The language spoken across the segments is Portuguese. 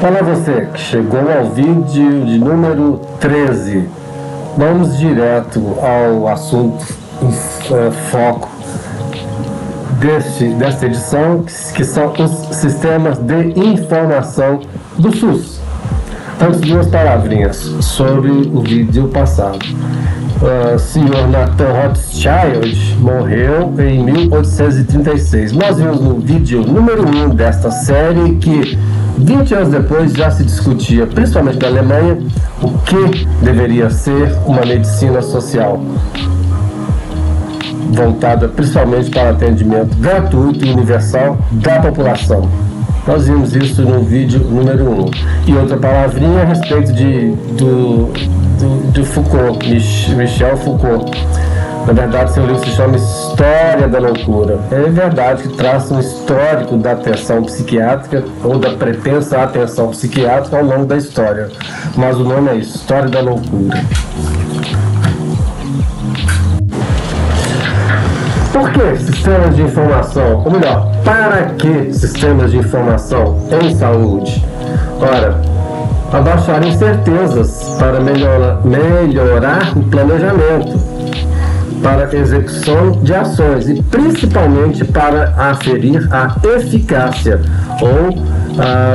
Olá você que chegou ao vídeo de número 13. Vamos direto ao assunto foco desta edição, que são os sistemas de informação do SUS. Antes, duas palavrinhas sobre o vídeo passado. O senhor Nathan Rothschild morreu em 1836. Nós vimos no vídeo número 1 desta série que 20 anos depois já se discutia, principalmente na Alemanha, o que deveria ser uma medicina social, voltada principalmente para atendimento gratuito e universal da população. Nós vimos isso no vídeo número 1. E outra palavrinha a respeito de Foucault, Michel Foucault. Na verdade, seu livro se chama História da Loucura. É verdade que traça um histórico da atenção psiquiátrica ou da pretensa atenção psiquiátrica ao longo da história. Mas o nome é isso, História da Loucura. Por que sistemas de informação? Ou melhor, para que sistemas de informação em saúde? Ora, abaixar incertezas para melhorar o planejamento, para execução de ações e principalmente para aferir a eficácia ou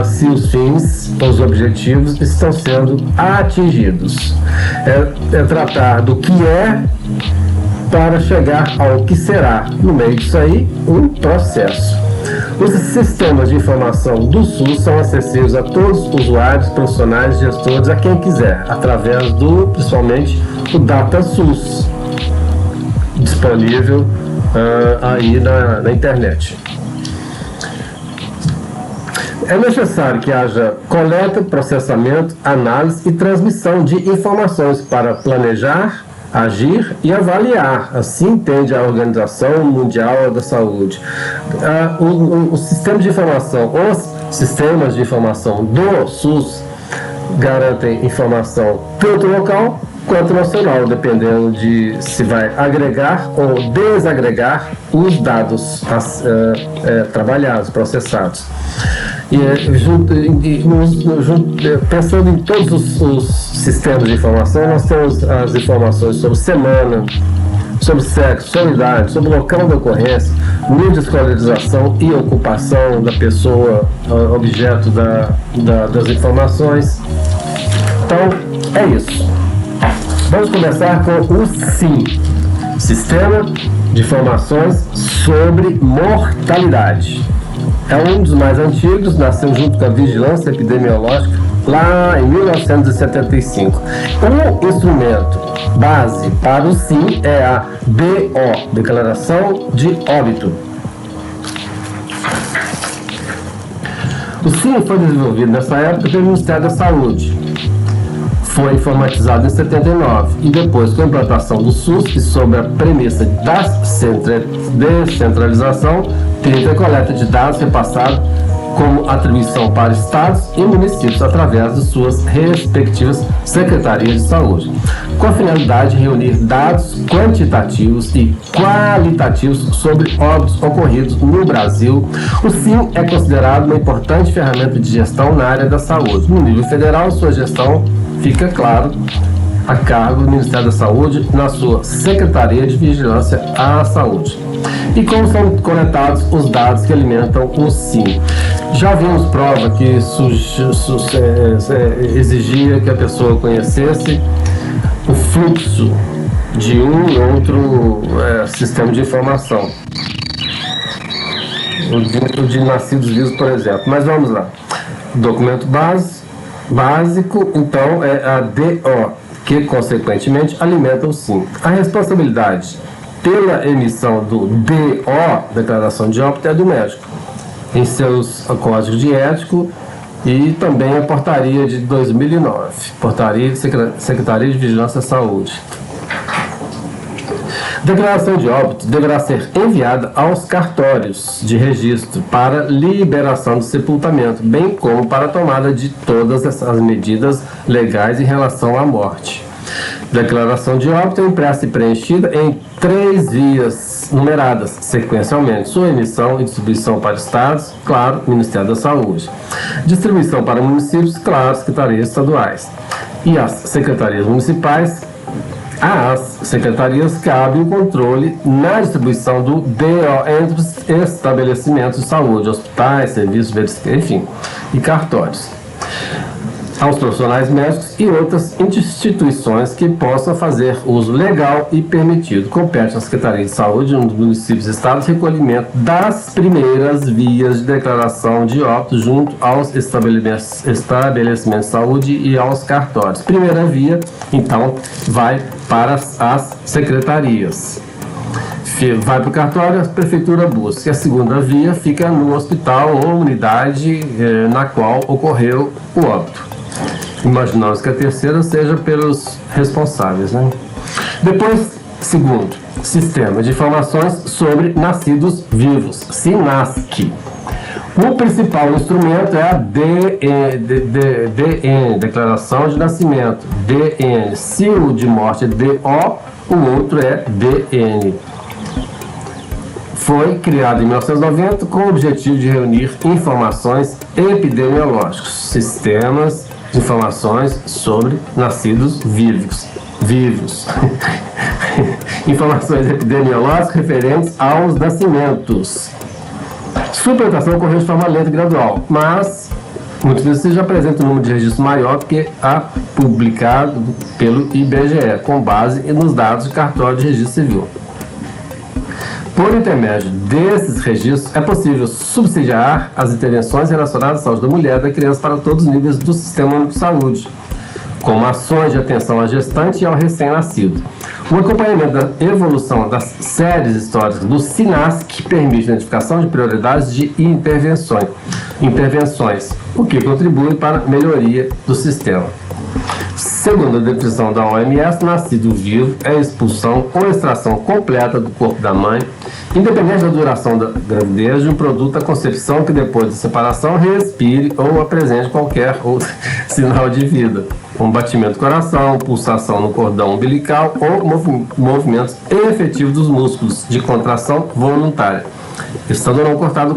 se os fins, os objetivos estão sendo atingidos. É tratar do que é para chegar ao que será. No meio disso aí, um processo. Os sistemas de informação do SUS são acessíveis a todos os usuários, profissionais, gestores, a quem quiser, através principalmente, o DataSUS, disponível aí na internet. É necessário que haja coleta, processamento, análise e transmissão de informações para planejar, agir e avaliar. Assim entende a Organização Mundial da Saúde. Os sistemas de informação do SUS garantem informação tanto local quanto nacional, dependendo de se vai agregar ou desagregar os dados trabalhados, processados. Pensando em todos os sistemas de informação, nós temos as informações sobre semana, sobre sexo, sobre idade, sobre local da ocorrência, nível de escolarização e ocupação da pessoa, objeto das informações. Então, é isso. Vamos começar com o SIM, Sistema de Informações sobre Mortalidade. É um dos mais antigos, nasceu junto com a Vigilância Epidemiológica lá em 1975. O instrumento base para o SIM é a DO, Declaração de Óbito. O SIM foi desenvolvido nessa época pelo Ministério da Saúde. Foi informatizado em 79 e depois, com a implantação do SUS e sob a premissa da descentralização, teve a coleta de dados repassada como atribuição para estados e municípios através de suas respectivas secretarias de saúde, com a finalidade de reunir dados quantitativos e qualitativos sobre óbitos ocorridos no Brasil. O SIM é considerado uma importante ferramenta de gestão na área da saúde. No nível federal, sua gestão fica, claro, a cargo do Ministério da Saúde na sua Secretaria de Vigilância à Saúde. E como são coletados os dados que alimentam o SIM? Já vimos prova que exigia que a pessoa conhecesse o fluxo de um e outro sistema de informação. O número de nascidos vivos, por exemplo. Mas vamos lá. Documento básico, então, é a DO, que, consequentemente, alimenta o SIM. A responsabilidade pela emissão do DO, Declaração de Óbito, é do médico, em seus códigos de ético e também a portaria de 2009, portaria de Secretaria de Vigilância à Saúde. Declaração de óbito deverá ser enviada aos cartórios de registro para liberação do sepultamento, bem como para a tomada de todas essas medidas legais em relação à morte. Declaração de óbito é impressa e preenchida em 3 vias numeradas sequencialmente. Sua emissão e distribuição para estados, claro, Ministério da Saúde. Distribuição para municípios, claro, secretarias estaduais. E as secretarias municipais, às secretarias cabe o controle na distribuição do DO entre os estabelecimentos de saúde, hospitais, serviços, enfim, e cartórios, aos profissionais médicos e outras instituições que possam fazer uso legal e permitido. Compete à Secretaria de Saúde nos municípios e estados recolhimento das primeiras vias de declaração de óbito junto aos estabelecimentos de saúde e aos cartórios. Primeira via, então, vai para as secretarias. Vai para o cartório, a prefeitura busca. E a segunda via fica no hospital ou unidade na qual ocorreu o óbito. Imaginamos que a terceira seja pelos responsáveis, né? Depois, segundo, Sistema de Informações sobre Nascidos Vivos, SINASC. O principal instrumento é a DN, Declaração de Nascimento, DN. Se o de morte é DO, o outro é DN. Foi criado em 1990 com o objetivo de reunir informações epidemiológicas, sistemas de informações sobre nascidos vivos. Informações epidemiológicas referentes aos nascimentos. Sua implantação ocorreu de forma lenta e gradual, mas muitas vezes já apresenta um número de registros maior do que a publicado pelo IBGE, com base nos dados do cartório de registro civil. Por intermédio desses registros, é possível subsidiar as intervenções relacionadas à saúde da mulher e da criança para todos os níveis do Sistema Único de Saúde, como ações de atenção à gestante e ao recém-nascido. O acompanhamento da evolução das séries históricas do SINASC permite a identificação de prioridades de intervenções, o que contribui para a melhoria do sistema. Segundo a definição da OMS, nascido vivo é a expulsão ou extração completa do corpo da mãe, independente da duração da gravidez, de um produto da concepção que depois da separação respire ou apresente qualquer outro sinal de vida, como batimento do coração, pulsação no cordão umbilical ou movimentos efetivos dos músculos de contração voluntária, estando ou não cortado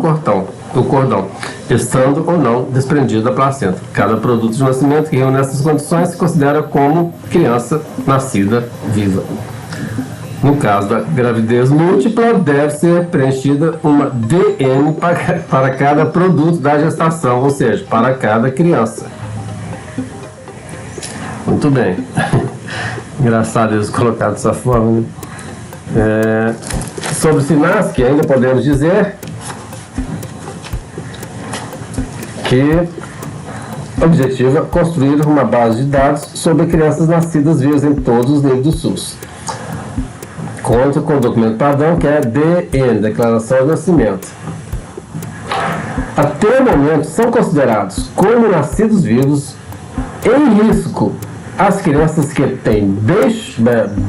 o cordão, estando ou não desprendido da placenta. Cada produto de nascimento que reúne essas condições se considera como criança nascida viva. No caso da gravidez múltipla, deve ser preenchida uma DN para cada produto da gestação, ou seja, para cada criança. Muito bem. Engraçado eles colocar dessa forma, né? Sobre o SINASC, ainda podemos dizer que objetiva construir uma base de dados sobre crianças nascidas vivas em todos os níveis do SUS. Conta com o documento padrão que é DN, Declaração de Nascimento. Até o momento são considerados como nascidos vivos em risco as crianças que têm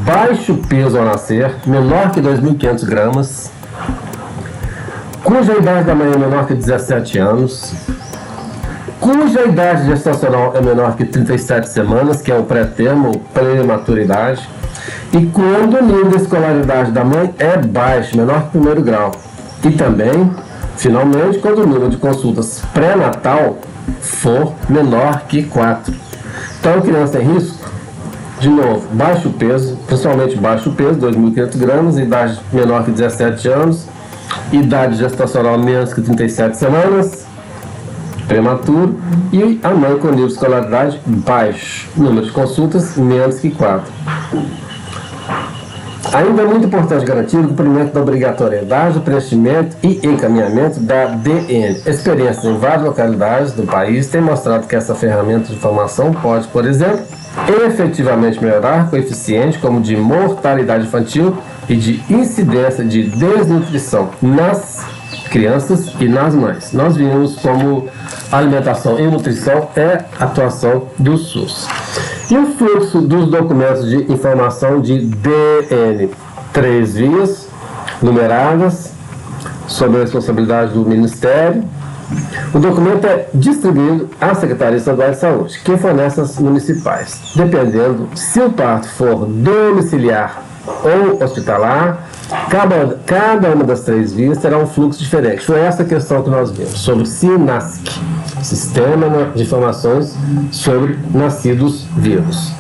baixo peso ao nascer, menor que 2.500 gramas, cuja idade da mãe é menor que 17 anos, cuja idade gestacional é menor que 37 semanas, que é o pré-termo ou prematuridade, e quando o nível de escolaridade da mãe é baixo, menor que primeiro grau. E também, finalmente, quando o número de consultas pré-natal for menor que 4. Então, criança em risco, de novo, baixo peso, principalmente baixo peso, 2.500 gramas, idade menor que 17 anos, idade gestacional menos que 37 semanas, prematuro, e a mãe com nível de escolaridade baixo, número de consultas menos que 4. Ainda é muito importante garantir o cumprimento da obrigatoriedade do preenchimento e encaminhamento da DN. Experiências em várias localidades do país têm mostrado que essa ferramenta de informação pode, por exemplo, efetivamente melhorar coeficientes como de mortalidade infantil e de incidência de desnutrição nas crianças e nas mães. Nós vimos como alimentação e nutrição é atuação do SUS. E o fluxo dos documentos de informação de DN? 3 vias numeradas, sob a responsabilidade do Ministério. O documento é distribuído à Secretaria Estadual de Saúde, que fornece as municipais. Dependendo se o parto for domiciliar ou hospitalar, cada uma das 3 vias terá um fluxo diferente. Foi essa questão que nós vimos, sobre o SINASC, Sistema de Informações sobre Nascidos Vivos.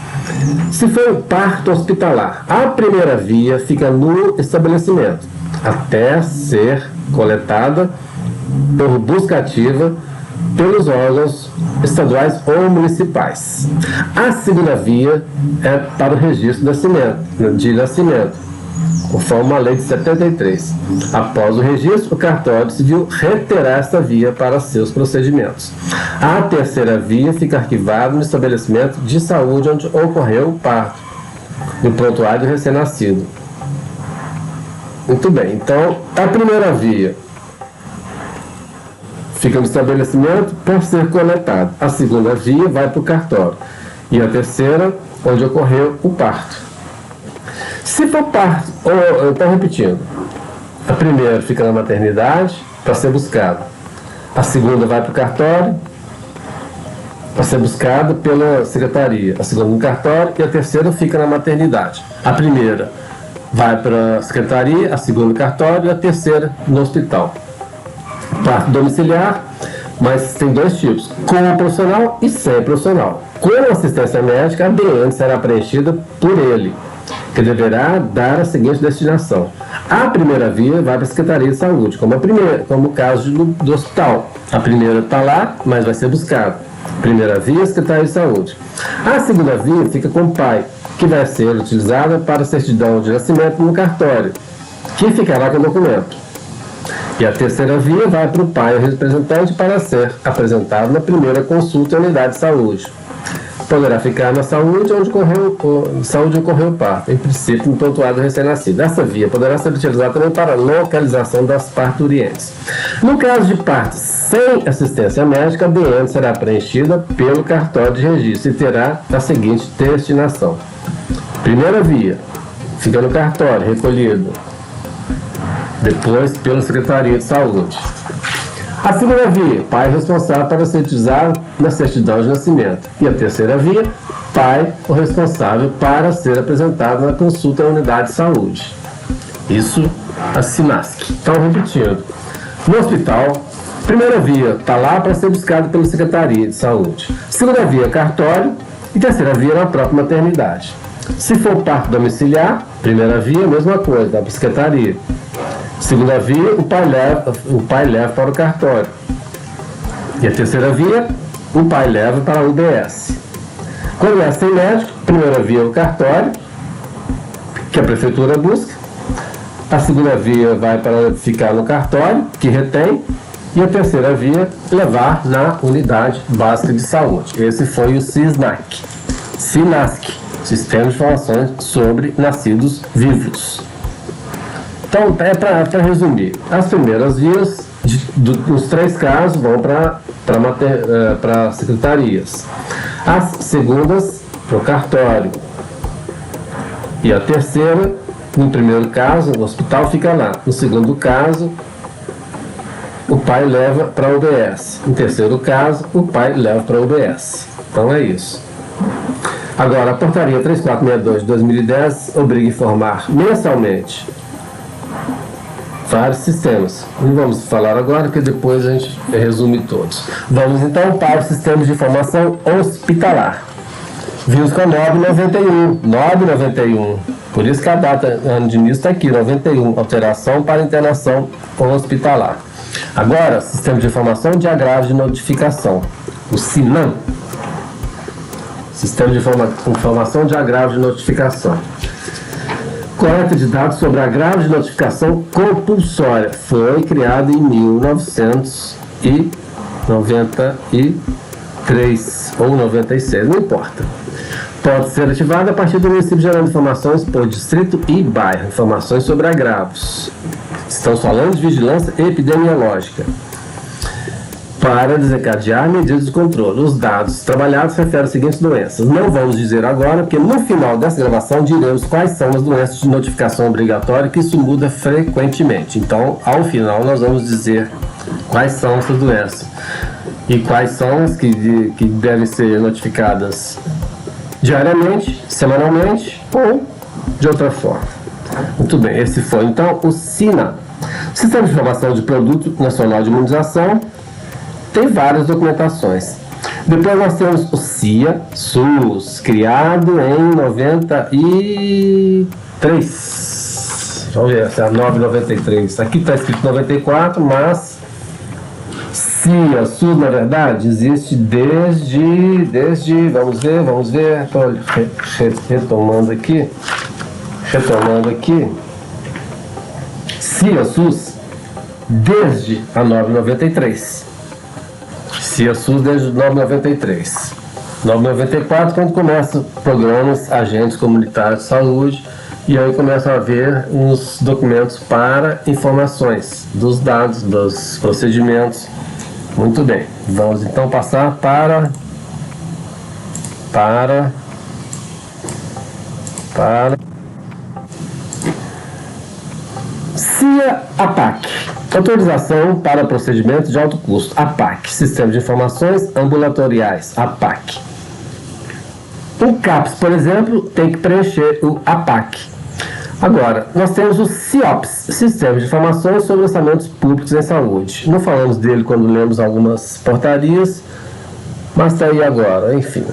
Se for um parto hospitalar, a primeira via fica no estabelecimento, até ser coletada por busca ativa pelos órgãos estaduais ou municipais. A segunda via é para o registro de nascimento, conforme a lei de 73. Após o registro, o cartório civil reterá esta via para seus procedimentos. A terceira via fica arquivada no estabelecimento de saúde onde ocorreu o parto, no prontuário do recém-nascido. Muito bem, então a primeira via fica no estabelecimento por ser coletado. A segunda via vai para o cartório. E a terceira, onde ocorreu o parto. Se for parto, então repetindo, a primeira fica na maternidade para ser buscada. A segunda vai para o cartório para ser buscada pela secretaria. A segunda no cartório e a terceira fica na maternidade. A primeira vai para a secretaria, a segunda no cartório e a terceira no hospital. Parto domiciliar, mas tem 2 tipos, com profissional e sem profissional. Com assistência médica, a BN será preenchida por ele, que deverá dar a seguinte destinação. A primeira via vai para a Secretaria de Saúde, como o caso do hospital. A primeira está lá, mas vai ser buscada. Primeira via, Secretaria de Saúde. A segunda via fica com o pai, que vai ser utilizada para a certidão de nascimento no cartório, que ficará com o documento. E a terceira via vai para o pai ou representante para ser apresentado na primeira consulta à unidade de saúde. Poderá ficar na saúde onde ocorreu o parto, em princípio no prontuário do recém-nascido. Essa via poderá ser utilizada também para a localização das parturientes. No caso de parto sem assistência médica, a BN será preenchida pelo cartório de registro e terá a seguinte destinação. Primeira via, fica no cartório, recolhido. Depois pela Secretaria de Saúde. A segunda via, pai responsável para ser utilizado na certidão de nascimento. E a terceira via, pai ou responsável para ser apresentado na consulta à unidade de saúde. Isso, a SINASC. Então, repetindo. No hospital, primeira via está lá para ser buscado pela Secretaria de Saúde. Segunda via, cartório. E terceira via, na própria maternidade. Se for parto domiciliar, primeira via, mesma coisa, dá para a Secretaria. Segunda via, o pai leva para o cartório. E a terceira via, o pai leva para a UBS. Quando é sem médico, primeira via o cartório, que a prefeitura busca. A segunda via vai para ficar no cartório, que retém. E a terceira via, levar na unidade básica de saúde. Esse foi o SINASC. SINASC, Sistema de Informações sobre Nascidos Vivos. Então, para resumir, as primeiras vias, nos 3 casos, vão para secretarias. As segundas, para o cartório. E a terceira, no primeiro caso, o hospital fica lá. No segundo caso, o pai leva para a UBS. No terceiro caso, o pai leva para a UBS. Então, é isso. Agora, a portaria 3462 de 2010 obriga a informar mensalmente vários sistemas. Não vamos falar agora, porque depois a gente resume todos. Vamos então para os sistemas de informação hospitalar. Vimos com a 991. Por isso que a data, ano de início está aqui, 91, alteração para internação hospitalar. Agora, sistema de informação de agravo de notificação, o SINAM. Sistema de informação de agravo de notificação. Coleta de dados sobre agravo de notificação compulsória. Foi criado em 1993 ou 96, não importa. Pode ser ativada a partir do município gerando informações por distrito e bairro. Informações sobre agravos. Estamos falando de vigilância epidemiológica. Para desencadear medidas de controle. Os dados trabalhados referem às seguintes doenças. Não vamos dizer agora, porque no final dessa gravação diremos quais são as doenças de notificação obrigatória, que isso muda frequentemente. Então, ao final, nós vamos dizer quais são essas doenças e quais são as que devem ser notificadas diariamente, semanalmente ou de outra forma. Muito bem, esse foi então o SINA. Sistema de Informação de Produto Nacional de Imunização tem várias documentações. Depois nós temos o CIA, SUS, criado em 93. Vamos ver, essa é a 993. Aqui está escrito 94, mas CIA, SUS, na verdade, existe desde, vamos ver, estou retomando aqui, CIA, SUS, desde a 993. CIA, SUS, desde 993. 994, quando começam programas, agentes comunitários de saúde, e aí começam a haver uns documentos para informações dos dados, dos procedimentos. Muito bem, vamos então passar para CIA-APAC, autorização para procedimentos de alto custo. APAC, Sistema de Informações Ambulatoriais, APAC. O CAPS, por exemplo, tem que preencher o APAC. Agora, nós temos o CIOPS, Sistema de Informações sobre Orçamentos Públicos em Saúde. Não falamos dele quando lemos algumas portarias, mas está aí agora, enfim.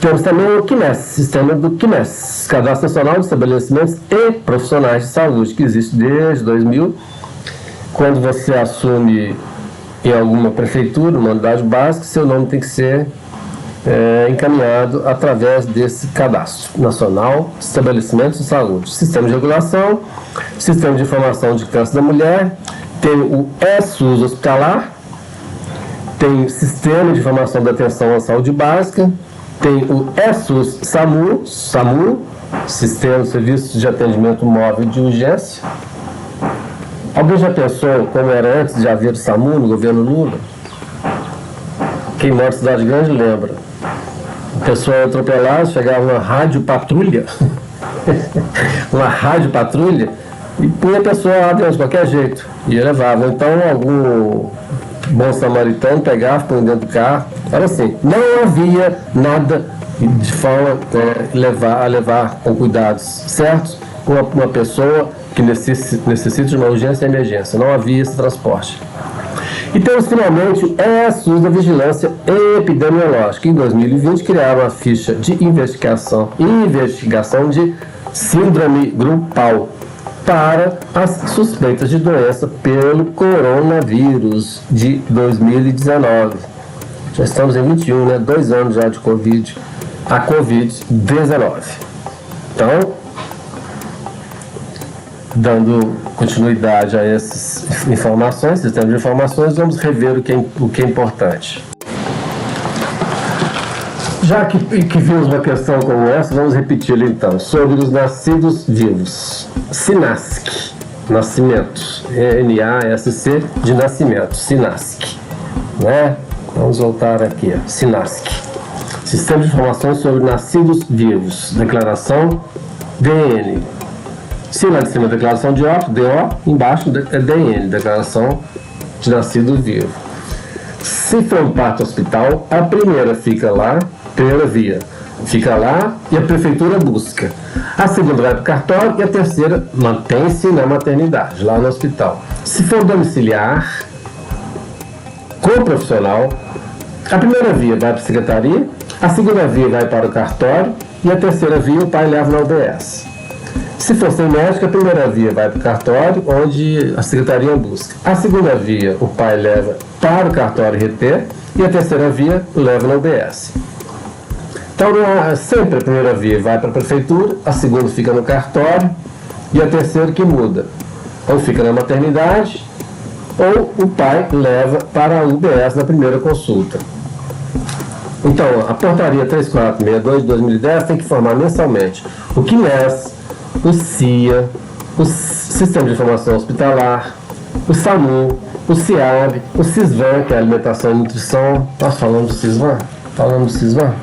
Temos também o QMES, Sistema do QMES, Cadastro Nacional de Estabelecimentos e Profissionais de Saúde, que existe desde 2000. Quando você assume em alguma prefeitura, uma unidade básica, seu nome tem que ser encaminhado através desse Cadastro Nacional de Estabelecimentos de Saúde. Sistema de Regulação, Sistema de Informação de Câncer da Mulher, tem o SUS hospitalar, tem Sistema de Informação da Atenção à Saúde Básica, tem o SUS SAMU, Sistema de Serviços de Atendimento Móvel de Urgência. Alguém já pensou como era antes de haver o SAMU no governo Lula? Quem mora em cidade grande lembra. A pessoa atropelada, chegava uma rádio patrulha, e punha a pessoa lá dentro de qualquer jeito, e levava. Então algum bom samaritano pegava, punha dentro do carro. Era assim, não havia nada de forma a levar com cuidados certos uma pessoa que necessita de uma urgência e emergência. Não havia esse transporte. E temos finalmente o SUS da Vigilância Epidemiológica. Em 2020 criaram a ficha de investigação de síndrome grupal para as suspeitas de doença pelo coronavírus de 2019. Já estamos em 21, né? 2 anos já de Covid, a Covid-19. Então, dando continuidade a essas informações, sistema de informações, vamos rever o que é importante. Já que vimos uma questão como essa, vamos repeti-la então, sobre os nascidos vivos. SINASC, nascimento, NASC de nascimento, SINASC, né? Vamos voltar aqui, SINASC, Sistema de Informações sobre Nascidos Vivos, declaração DN. Se lá de cima é declaração de óbito, DO, embaixo é DN, declaração de nascido vivo. Se for um parto hospital, a primeira fica lá, primeira via, fica lá e a prefeitura busca. A segunda vai para o cartório e a terceira mantém-se na maternidade, lá no hospital. Se for domiciliar, com profissional, a primeira via vai para a secretaria, a segunda via vai para o cartório e a terceira via o pai leva na UBS. Se for sem médico, a primeira via vai para o cartório, onde a secretaria busca. A segunda via o pai leva para o cartório reter e a terceira via leva na UBS. Então, sempre a primeira via vai para a prefeitura, a segunda fica no cartório e a terceira que muda. Ou fica na maternidade, ou o pai leva para a UBS na primeira consulta. Então, a portaria 3462 de 2010 tem que informar mensalmente o QMES, o CIA, o Sistema de Informação Hospitalar, o SAMU, o CIAB, o CISVAN, que é Alimentação e Nutrição. Nós falamos do CISVAN? Falamos do CISVAN?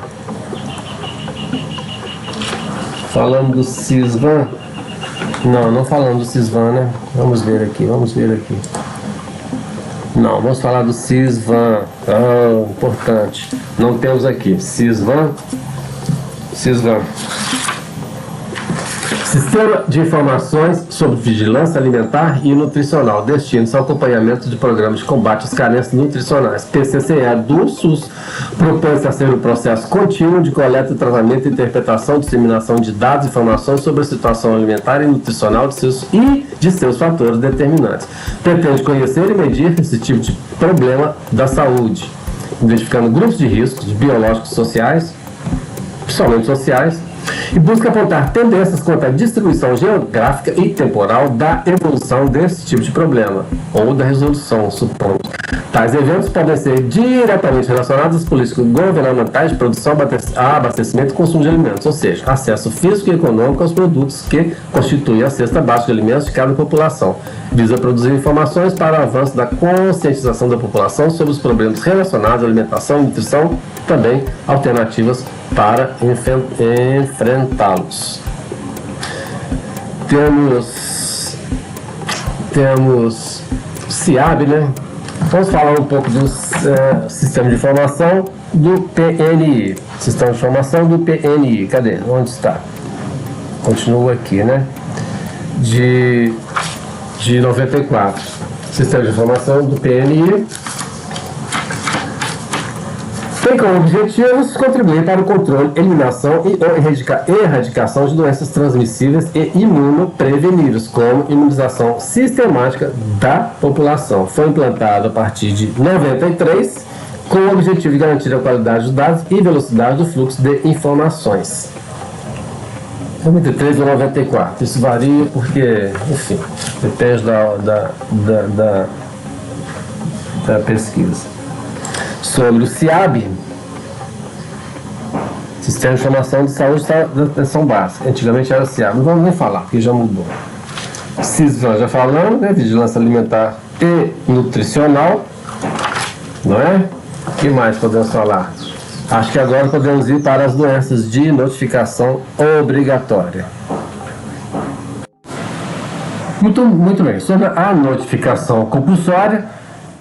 Falamos do CISVAN? Não falamos do CISVAN, né? Vamos ver aqui. Não, vamos falar do CISVAN. Importante. Não temos aqui. CISVAN. Sistema de informações sobre vigilância alimentar e nutricional, destinos ao acompanhamento de programas de combate às carências nutricionais, PCCE do SUS, propõe-se a ser um processo contínuo de coleta, tratamento, interpretação, disseminação de dados e informações sobre a situação alimentar e nutricional de seus fatores determinantes. Pretende conhecer e medir esse tipo de problema da saúde, identificando grupos de riscos biológicos e sociais, principalmente sociais, e busca apontar tendências quanto à distribuição geográfica e temporal da evolução desse tipo de problema, ou da resolução, supondo. Tais eventos podem ser diretamente relacionados às políticas governamentais de produção, abastecimento e consumo de alimentos, ou seja, acesso físico e econômico aos produtos que constituem a cesta básica de alimentos de cada população. Visa produzir informações para o avanço da conscientização da população sobre os problemas relacionados à alimentação e nutrição, também alternativas para enfrentá-los. Temos CIAB, né? Vamos falar um pouco do sistema de informação do PNI. Sistema de informação do PNI. Cadê? Onde está? Continua aqui, né? De 94. Sistema de informação do PNI tem como objetivos contribuir para o controle, eliminação e erradicação de doenças transmissíveis e imunopreveníveis, como imunização sistemática da população. Foi implantado a partir de 93, com o objetivo de garantir a qualidade dos dados e velocidade do fluxo de informações. 93 ou 94, isso varia porque, enfim, depende da pesquisa. Sobre o CIAB, Sistema de Informação de Saúde da Atenção Básica. Antigamente era CIAB, não vamos nem falar, porque já mudou. CIS, nós já falamos, né? Vigilância Alimentar e Nutricional, não é? O que mais podemos falar? Acho que agora podemos ir para as doenças de notificação obrigatória. Muito bem, sobre a notificação compulsória,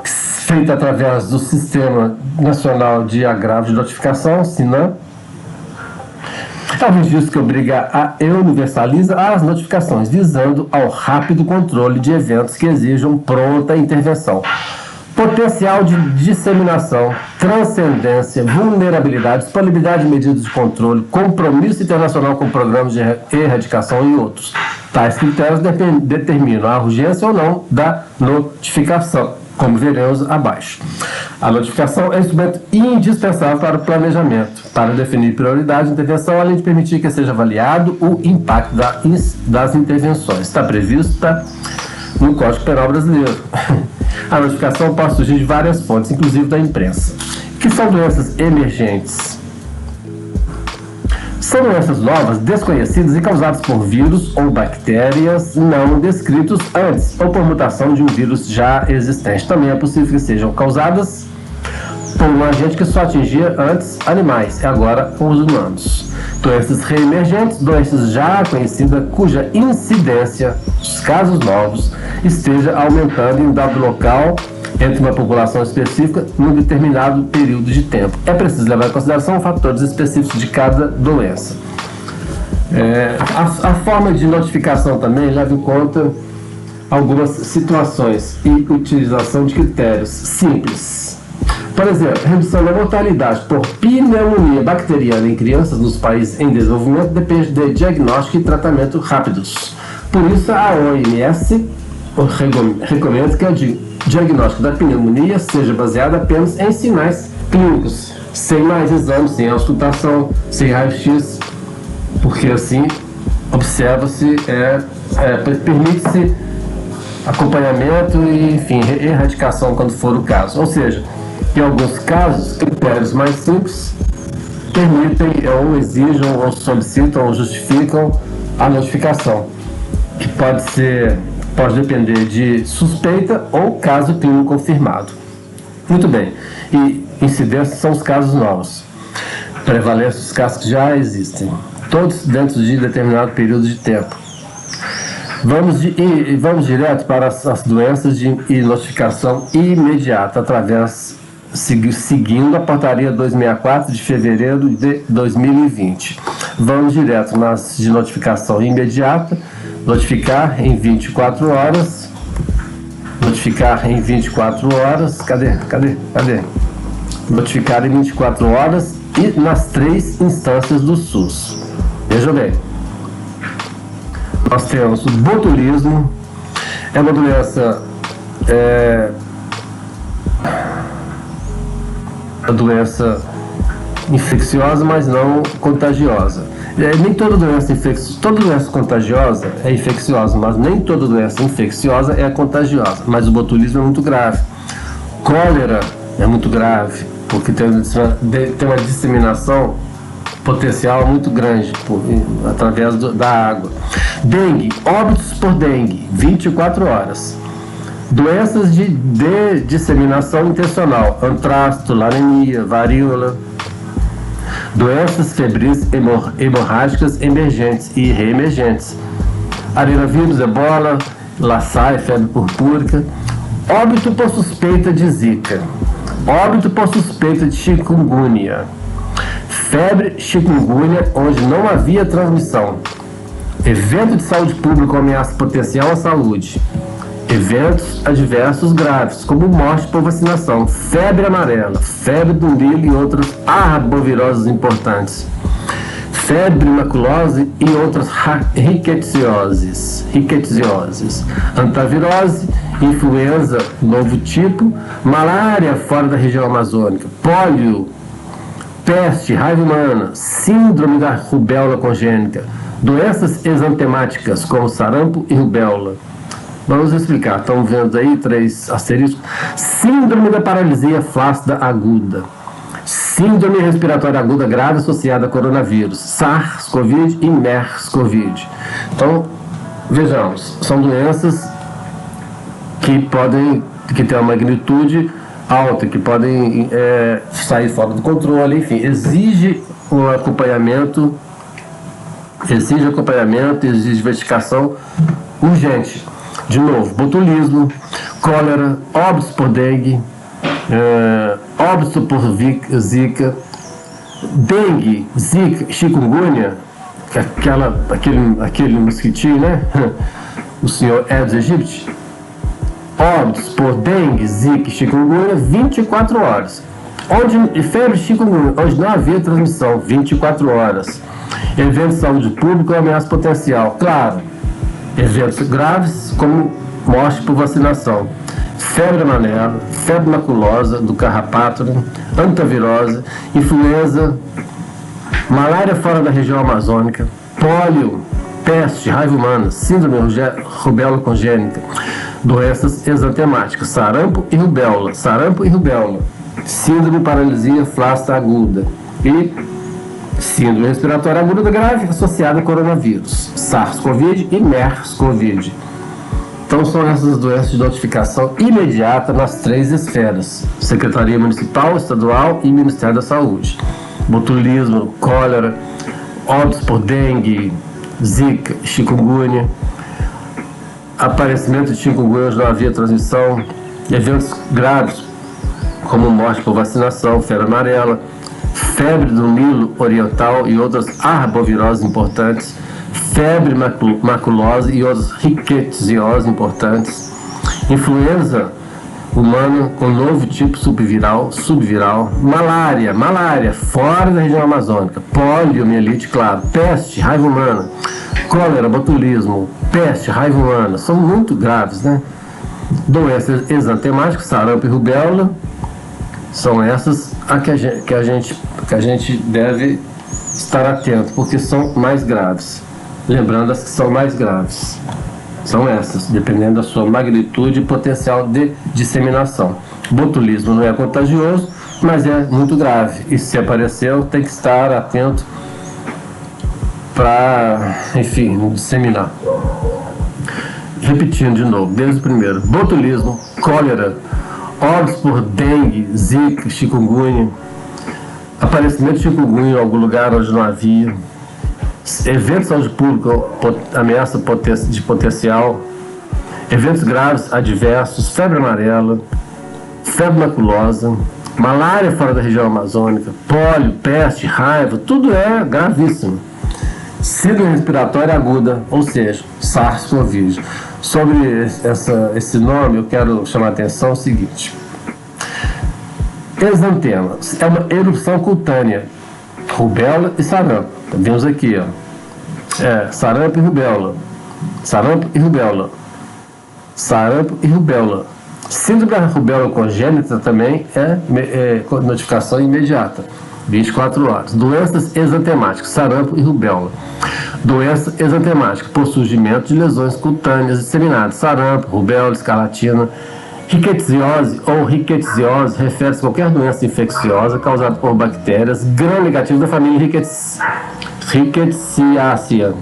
feita através do Sistema Nacional de Agravo de Notificação, SINAM, é um registro que obriga e universaliza as notificações, visando ao rápido controle de eventos que exijam pronta intervenção. Potencial de disseminação, transcendência, vulnerabilidade, disponibilidade de medidas de controle, compromisso internacional com programas de erradicação e outros. Tais critérios determinam a urgência ou não da notificação, como veremos abaixo. A notificação é um instrumento indispensável para o planejamento, para definir prioridade de intervenção, além de permitir que seja avaliado o impacto das intervenções. Está prevista no Código Penal Brasileiro. A notificação pode surgir de várias fontes, inclusive da imprensa. Que são doenças emergentes? São doenças novas, desconhecidas e causadas por vírus ou bactérias não descritos antes, ou por mutação de um vírus já existente. Também é possível que sejam causadas por um agente que só atingia antes animais, e agora os humanos. Doenças reemergentes, doenças já conhecidas, cuja incidência, os casos novos, esteja aumentando em dado local, entre uma população específica, num determinado período de tempo. É preciso levar em consideração fatores específicos de cada doença. A forma de notificação também leva em conta algumas situações e utilização de critérios simples. Por exemplo, redução da mortalidade por pneumonia bacteriana em crianças nos países em desenvolvimento depende de diagnóstico e tratamento rápidos. Por isso, a OMS recomenda que o diagnóstico da pneumonia seja baseado apenas em sinais clínicos, sem mais exames, sem auscultação, sem raio-x, porque assim observa-se, permite-se acompanhamento e, enfim, erradicação quando for o caso. Ou seja, em alguns casos, critérios mais simples permitem ou exigem ou solicitam ou justificam a notificação, que pode depender de suspeita ou caso clínico confirmado. Muito bem. E incidências são os casos novos. Prevalência dos casos que já existem. Todos dentro de determinado período de tempo. Vamos direto para as doenças de notificação imediata, seguindo a portaria 264 de fevereiro de 2020. vamos direto nas de notificação imediata, notificar em 24 horas, notificar em 24 horas, cadê? Notificar em 24 horas e nas 3 instâncias do SUS. Veja bem, nós temos o botulismo, é uma doença, infecciosa, mas não contagiosa. Nem toda doença contagiosa é infecciosa, mas nem toda doença infecciosa é contagiosa. Mas o botulismo é muito grave. Cólera é muito grave, porque tem uma disseminação potencial muito grande através da água. Dengue, óbitos por dengue, 24 horas. Doenças de disseminação intencional, antrasto, anemia, varíola. Doenças febris hemorrágicas emergentes e reemergentes. Arenovírus, ebola, Lassa, febre purpúrica. Óbito por suspeita de zika. Óbito por suspeita de chikungunya. Febre chikungunya onde não havia transmissão. Evento de saúde pública com ameaça potencial à saúde. Eventos adversos graves, como morte por vacinação, febre amarela, febre do milho e outras arboviroses importantes, febre maculose e outras ricketsioses, antavirose, influenza, novo tipo, malária fora da região amazônica, pólio, peste, raiva humana, síndrome da rubéola congênita, doenças exantemáticas como sarampo e rubéola. Vamos explicar, estão vendo aí 3 asteriscos. Síndrome da paralisia flácida aguda, síndrome respiratória aguda grave associada a coronavírus, SARS-CoV e MERS-CoV. Então, vejamos, são doenças que ter uma magnitude alta, que podem sair fora do controle, enfim, exige acompanhamento, exige investigação urgente. De novo, botulismo, cólera, óbitos por dengue, óbitos por zika, dengue, zika, chikungunya, aquele mosquitinho, né? O senhor Aedes aegypti. Óbitos por dengue, zika e chikungunya, 24 horas. Febre chikungunya, onde não havia transmissão, 24 horas. Evento de saúde pública ou ameaça potencial, claro. Eventos graves, como morte por vacinação, febre amarela, febre maculosa do carrapato, antavirose, influenza, malária fora da região amazônica, pólio, peste, raiva humana, síndrome rubéola congênita, doenças exantemáticas, sarampo e rubéola, síndrome paralisia flácida aguda e síndrome respiratória aguda grave associada a coronavírus, SARS-CoV e MERS-CoV. Então são essas doenças de notificação imediata nas 3 esferas: Secretaria Municipal, Estadual e Ministério da Saúde. Botulismo, cólera, óbitos por dengue, zika, chikungunya, aparecimento de chikungunya onde não havia transmissão, eventos graves como morte por vacinação, febre amarela, febre do Nilo Oriental e outras arboviroses importantes, febre maculose e outras ricketsioses importantes, influenza humana com novo tipo subviral, malária fora da região amazônica, poliomielite, claro, peste, raiva humana, cólera, botulismo, peste, raiva humana, são muito graves, né? Doenças exantemáticas, sarampo e rubéola, são essas que a gente deve estar atento, porque são mais graves. Lembrando as que são mais graves. São essas, dependendo da sua magnitude e potencial de disseminação. Botulismo não é contagioso, mas é muito grave. E se apareceu, tem que estar atento para, enfim, não disseminar. Repetindo de novo, desde o primeiro: botulismo, cólera, óbitos por dengue, zika, chikungunya, aparecimento de chikungunya em algum lugar onde não havia, eventos de saúde pública, ameaça de potencial, eventos graves adversos, febre amarela, febre maculosa, malária fora da região amazônica, pólio, peste, raiva, tudo é gravíssimo. Síndrome respiratória aguda, ou seja, SARS-CoV. Sobre esse nome, eu quero chamar a atenção o seguinte. Exantema é uma erupção cutânea, rubéola e sarampo. Vemos aqui, ó. Sarampo e rubéola. Sarampo e rubéola. Sarampo e rubéola. Síndrome da rubéola congênita também é notificação imediata, 24 horas. Doenças exantemáticas, sarampo e rubéola. Doença exantemática, por surgimento de lesões cutâneas disseminadas, sarampo, rubéola, escarlatina. Rickettsiose ou rickettsiose refere-se a qualquer doença infecciosa causada por bactérias gram-negativas da família Rickettsiaceae,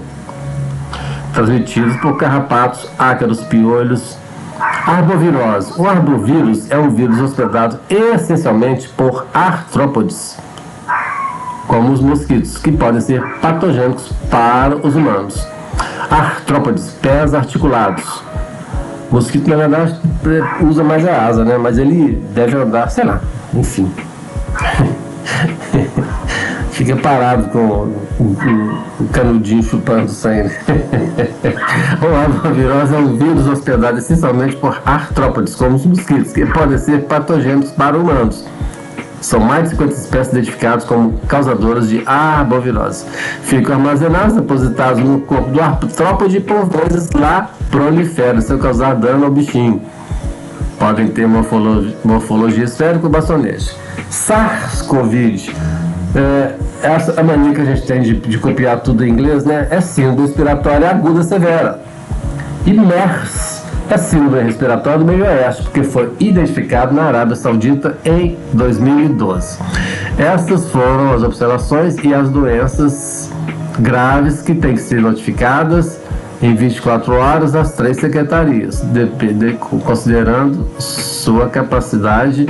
transmitidos por carrapatos, ácaros, piolhos. Arbovirose. O arbovírus é um vírus hospedado essencialmente por artrópodes, como os mosquitos, que podem ser patogênicos para os humanos. Artrópodes, pés articulados. Mosquito, na verdade, usa mais a asa, né? Mas ele deve andar, sei lá, enfim. Fica parado com o canudinho chupando sangue. O arbovirose é um vírus hospedado essencialmente por artrópodes, como os mosquitos, que podem ser patogênicos para humanos. São mais de 50 espécies identificadas como causadoras de arbovirose. Ficam armazenados, depositados no corpo do artrópode e por vezes lá proliferam, sem causar dano ao bichinho. Podem ter morfologia esférica ou bastonete. SARS-CoV. Essa a mania que a gente tem de copiar tudo em inglês, né? É síndrome respiratória aguda severa. E MERS é síndrome respiratória do meio oeste, porque foi identificado na Arábia Saudita em 2012. Essas foram as observações e as doenças graves que têm que ser notificadas em 24 horas às 3 secretarias, considerando sua capacidade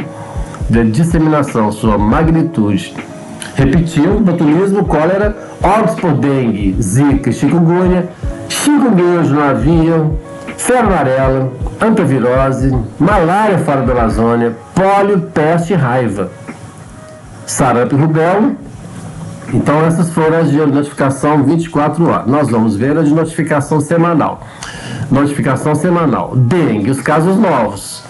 de disseminação, sua magnitude. Repetindo, botulismo, cólera, óbitos por dengue, zika, chikungunya no avião, febre amarela, antivirose, malária fora da Amazônia, pólio, peste e raiva, sarampo e rubéola. Então essas foram as de notificação 24 horas. Nós vamos ver a de notificação semanal. Notificação semanal. Dengue, os casos novos.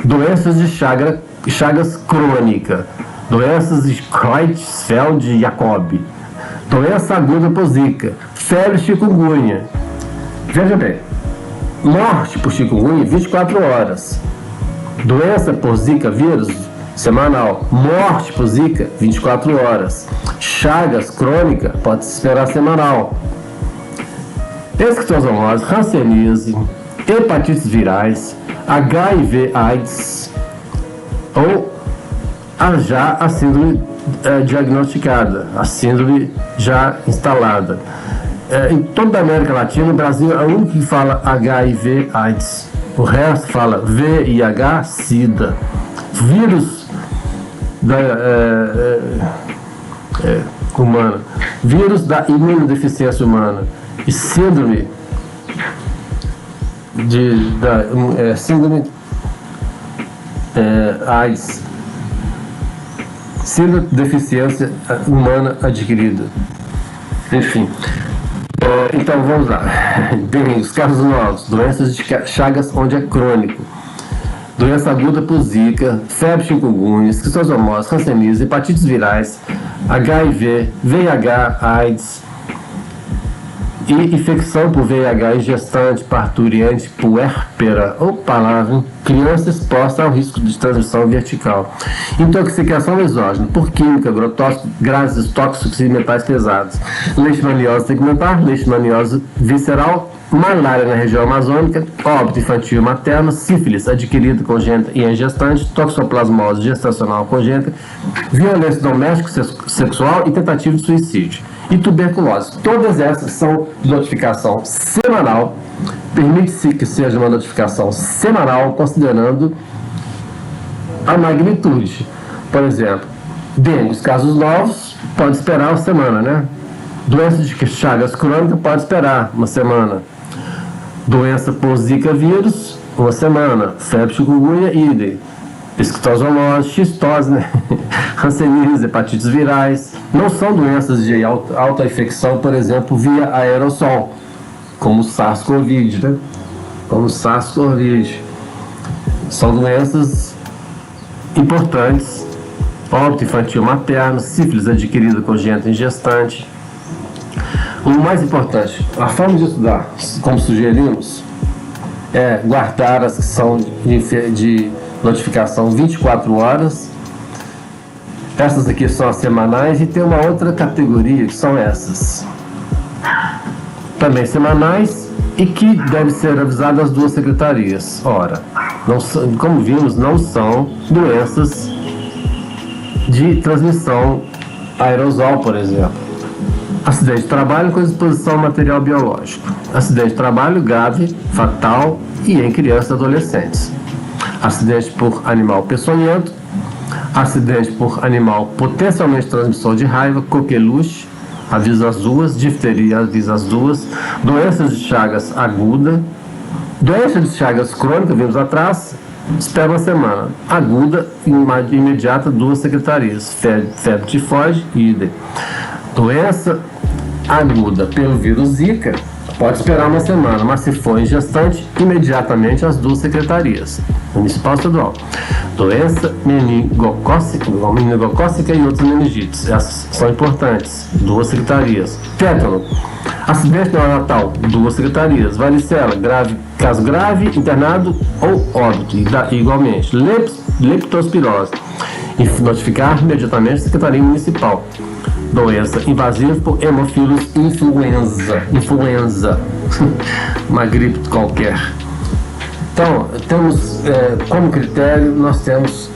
Doenças de Chagas crônica. Doenças de Creutzfeldt-Jakob. Doença aguda por zika. Febre chikungunya. Veja bem. Morte por chikungunya, 24 horas. Doença por zika vírus, semanal. Morte por zika, 24 horas. Chagas crônica, pode se esperar semanal. Esquistossomose, hanseníase, hepatites virais, HIV/AIDS ou já a síndrome diagnosticada, a síndrome já instalada. Em toda a América Latina, o Brasil é o único que fala HIV/AIDS. O resto fala VIH, SIDA. Vírus humana, vírus da imunodeficiência humana e síndrome síndrome AIDS, síndrome de deficiência humana adquirida. Enfim, então vamos lá. Bem, os casos novos: doenças de Chagas, onde é crônico. Doença aguda por zika, febre chikungunya, esquistossomose, hanseníase, hepatites virais, HIV, VIH, AIDS e infecção por VIH em gestante, parturiente, puérpera ou palavra, criança exposta ao risco de transmissão vertical. Intoxicação exógena por química, agrotóxicos, gases tóxicos e metais pesados. Leishmaniose segmentar, leishmaniose visceral, malária na região amazônica, óbito infantil materno, sífilis adquirida congênita e em gestante, toxoplasmose gestacional congênita, violência doméstica sexual e tentativa de suicídio. E tuberculose. Todas essas são de notificação semanal. Permite-se que seja uma notificação semanal, considerando a magnitude. Por exemplo, dengue, os casos novos, pode esperar uma semana, né? Doença de Chagas crônica pode esperar uma semana. Doença por zika vírus, uma semana. Febre chikungunya, idem. Esquistossomose, xistose, né? Hanseníase, hepatites virais, Não são doenças de alta infecção, por exemplo, via aerossol, como o SARS-CoV, né? Como o SARS-CoV. São doenças importantes: óbito infantil materno, sífilis adquirida congênita em gestante. O mais importante, a forma de estudar, como sugerimos, é guardar as que são de notificação 24 horas. Essas aqui são as semanais, e tem uma outra categoria que são essas, também semanais, e que deve ser avisada às duas secretarias. Ora, não são, como vimos, não são doenças de transmissão aerosol, por exemplo. Acidente de trabalho com exposição ao material biológico. Acidente de trabalho grave, fatal e em crianças e adolescentes. Acidente por animal peçonhento. Acidente por animal potencialmente transmissor de raiva, coqueluche, avisa as duas, difteria, avisa as duas, doenças de Chagas aguda, doença de Chagas crônica, vimos atrás, espera uma semana, aguda e imediata, duas secretarias, febre tifoide, idem. Doença aguda pelo vírus Zika, pode esperar uma semana, mas se for em gestante, imediatamente as duas secretarias, municipal e estadual. Doença meningocócica e outras meningites, essas são importantes, duas secretarias. Tétano, acidente neonatal, duas secretarias. Varicela, caso grave, internado ou óbito, igualmente. Leptospirose, notificar imediatamente a secretaria municipal. Doença invasiva por hemofilus influenza, uma gripe qualquer. Então, temos como critério, nós temos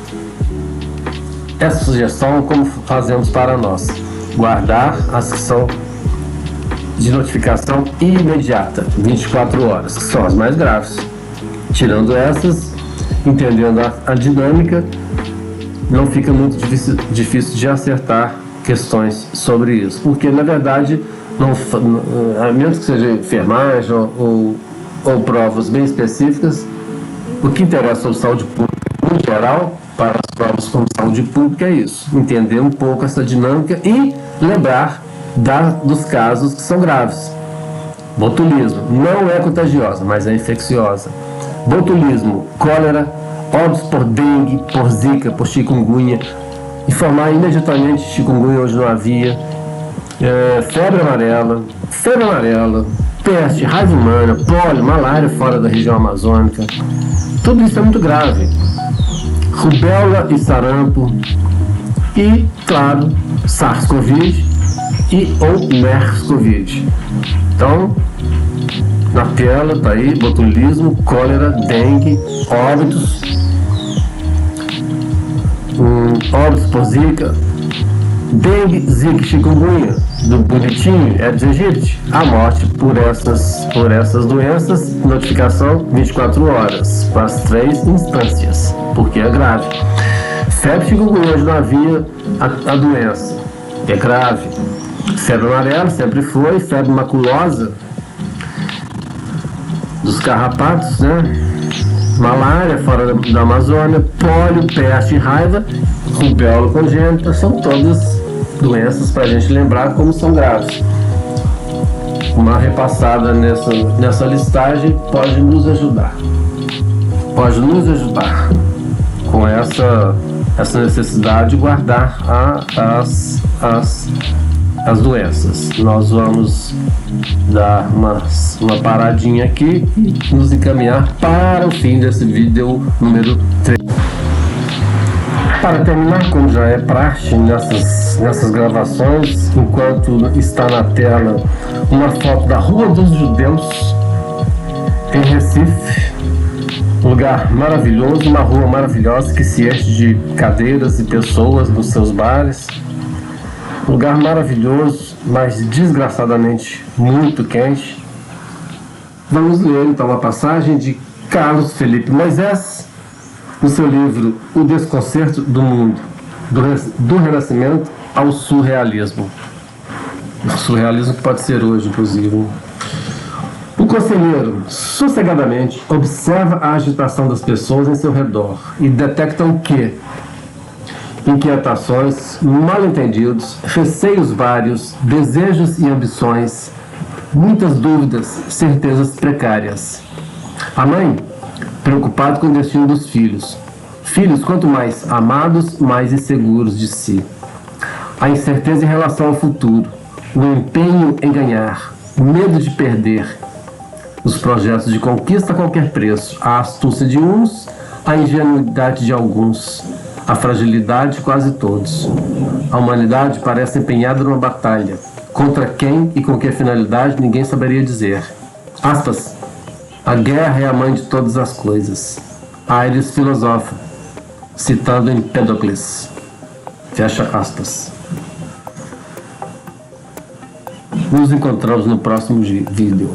essa sugestão, como fazemos para nós: guardar as que são de notificação imediata, 24 horas, que são as mais graves. Tirando essas, entendendo a dinâmica, não fica muito difícil de acertar questões sobre isso, porque na verdade, a menos que seja enfermagem ou provas bem específicas, o que interessa sobre saúde pública em geral, para as provas como saúde pública, é isso: entender um pouco essa dinâmica e lembrar dos casos que são graves. Botulismo não é contagiosa, mas é infecciosa. Botulismo, cólera, óbitos por dengue, por zika, por chikungunya. Informar imediatamente chikungunya, hoje não havia. Febre amarela, peste, raiva humana, pólio, malária fora da região amazônica. Tudo isso é muito grave. Rubéola e sarampo. E, claro, SARS-CoV ou MERS-CoV. Então, na tela está aí: botulismo, cólera, dengue, óbitos, óbitos por zika, dengue, zika, chikungunya, do bonitinho, Aedes aegypti. A morte por essas doenças, notificação 24 horas, para as 3 instâncias, porque é grave. Febre chikungunya, hoje não havia a doença, é grave. Febre amarela, sempre foi. Febre maculosa dos carrapatos, né? Malária fora da Amazônia, pólio, peste e raiva, rubéola congênita, são todas doenças para a gente lembrar como são graves. Uma repassada nessa listagem pode nos ajudar com essa necessidade de guardar as doenças. Nós vamos dar uma paradinha aqui e nos encaminhar para o fim desse vídeo número 3. Para terminar, como já é praxe nessas gravações, enquanto está na tela uma foto da Rua dos Judeus, em Recife, um lugar maravilhoso, uma rua maravilhosa que se enche de cadeiras e pessoas nos seus bares. Um lugar maravilhoso, mas desgraçadamente muito quente. Vamos ler então a passagem de Carlos Felipe Moisés, no seu livro O Desconcerto do Mundo, do Renascimento ao Surrealismo. O surrealismo que pode ser hoje, inclusive. O conselheiro, sossegadamente, observa a agitação das pessoas em seu redor e detectam que, inquietações, mal-entendidos, receios vários, desejos e ambições, muitas dúvidas, certezas precárias. A mãe, preocupada com o destino dos filhos. Filhos, quanto mais amados, mais inseguros de si. A incerteza em relação ao futuro, o empenho em ganhar, medo de perder, os projetos de conquista a qualquer preço, a astúcia de uns, a ingenuidade de alguns, a fragilidade de quase todos. A humanidade parece empenhada numa batalha, contra quem e com que finalidade ninguém saberia dizer. Aspas. A guerra é a mãe de todas as coisas. Aires filosofa, citando Empédocles. Fecha aspas. Nos encontramos no próximo vídeo.